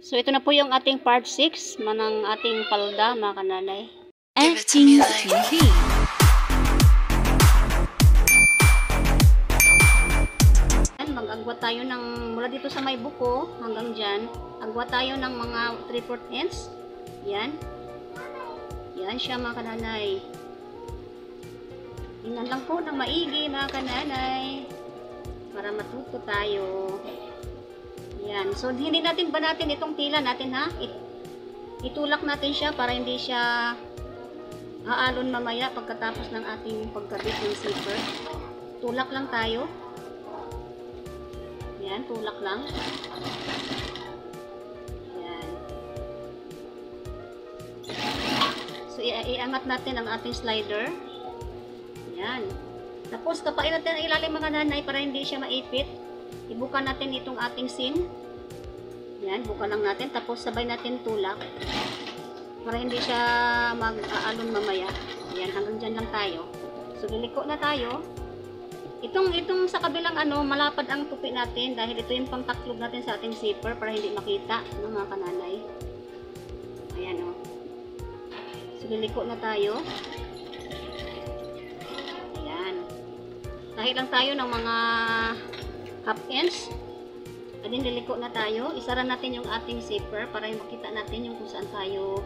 So, ito na po yung ating part 6 manang ating palda, mga kananay. FG TV. Mag-agwa tayo ng, mula dito sa may buko hanggang dyan, agwa tayo ng mga 3/4 inch. Yan. Yan siya, mga kananay. Tingnan lang po ng maigi, mga kananay, para matuto tayo. Yan. So, hindi natin banatin itong tila natin, ha? Itulak natin siya para hindi siya aalon mamaya pagkatapos ng ating pagkabit ng zipper. Tulak lang tayo. Yan, tulak lang. Yan. So, iangat natin ang ating slider. Yan. Tapos, kapain natin ang ilalim, mga nanay, para hindi siya maipit. Ibuka natin itong ating seam. Yan, buka lang natin. Tapos, sabay natin tulak. Para hindi siya mag-aalon mamaya. Yan, hanggang dyan lang tayo. So, liliko na tayo. Itong sa kabilang malapad ang tupi natin dahil ito yung pangtaklob natin sa ating zipper para hindi makita ng mga kananay. Ayan o. So, liliko na tayo. Ayan. Kahit lang tayo ng mga half inch. Adin, liliko na tayo. Isara natin yung ating zipper para makita natin yung kung saan tayo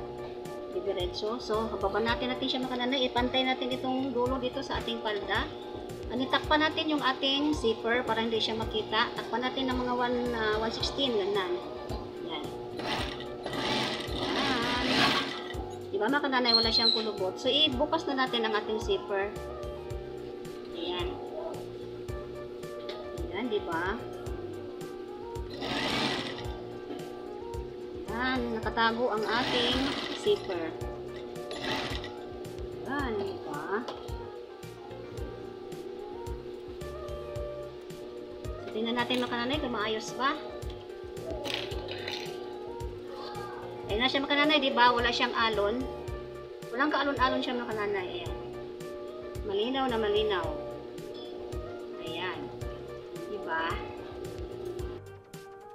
didiretso. So, baba natin siya, mga kananay. Ipantay natin itong dulo dito sa ating palda. Takpan natin yung ating zipper para hindi siya makita. Takpan natin ng mga 1/16, ganun. Yan. Yan. Diba, mga kananay, wala siyang kulubot. So, ibukas na natin ang ating zipper. Ayan. Ayan, diba? Ayan, nakatago ang ating zipper. Ayan, diba? Tingnan natin, mga kananay, kung maayos ba. Ayan na siya, mga kananay, diba? Wala siyang alon. Walang kaalon-alon siya, mga kananay. Ayan. Malinaw na malinaw. Ayan. Diba?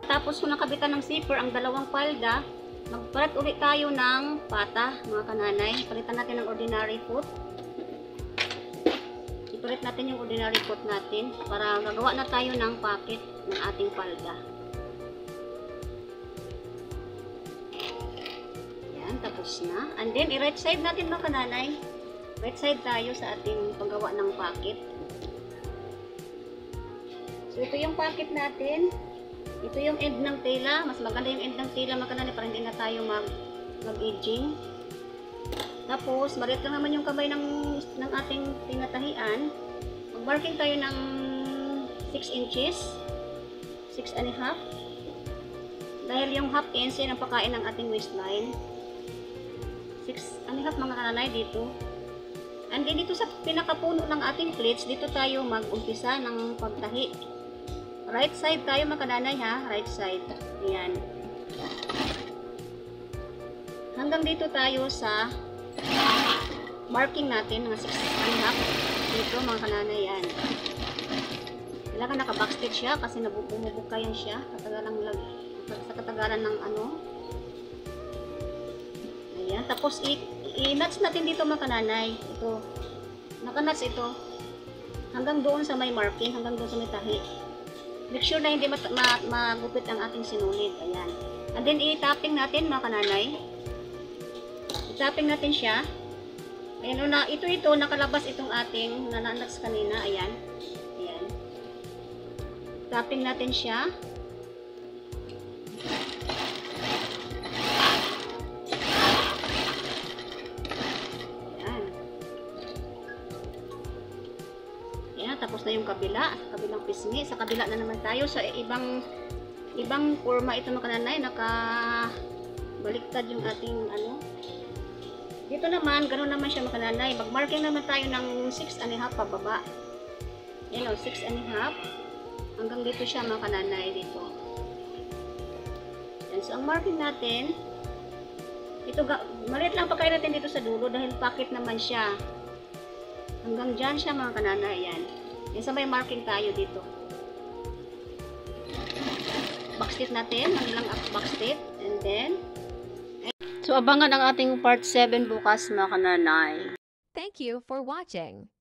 Tapos kung nakabitan ng zipper ang dalawang palda, magpalit ulit tayo ng pata, mga kananay. Palitan natin ng ordinary foot. Ipalit natin yung ordinary foot natin para gagawa na tayo ng pocket ng ating palda. Yan, tapos na. And then, i-right side natin, mga kananay. Right side tayo sa ating paggawa ng pocket. So, ito yung pocket natin. Ito yung end ng tela. Mas maganda yung end ng tela, mga kananay, para hindi na tayo mag-edging. Tapos, maliit lang naman yung kamay ng ating tinatahian. Mag-marking tayo ng 6 inches. 6.5. Dahil yung half inch yan ang pakain ng ating waistline. 6.5, mga kananay, dito. And then, dito sa pinakapuno ng ating pleats, dito tayo mag-umpisa ng pagtahi. Right side tayo, mga kananay, ha? Right side. Ayan. Hanggang dito tayo sa marking natin ng 6.5 dito, mga kananay. Yan. Kailangan naka-backstitch siya kasi bumubuka yan siya sa katagalan ng ayan. Tapos i-nuts natin dito, mga kananay. Ito, naka-nuts ito hanggang doon sa may marking, hanggang doon sa may tahi. Make sure na hindi magupit ang ating sinulid. Ayan. And then i-tapping natin, mga kananay. I-tapping natin siya. Ayan, ito nakalabas itong ating nananaks kanina. Ayan. Ayan. Tapping natin siya. Ayan. Ayan, tapos na yung kabilang pisngi. Sa kabila na naman tayo. Sa ibang forma ito, mga kananay, nakabaliktad yung ating Dito naman, ganoon naman siya, mga kananay. Mag-marking naman tayo ng 6.5 pababa. Yan o, 6.5. Hanggang dito siya, mga kananay, dito. Yan. So, ang marking natin, ito, maliit lang pagkain natin dito sa dulo dahil pocket naman siya. Hanggang dyan siya, mga kananay. Yan. Yan sa may marking tayo dito. backstitch natin, ang ilang backstitch, and So, abangan ang ating part 7 bukas mga kananay. Thank you for watching.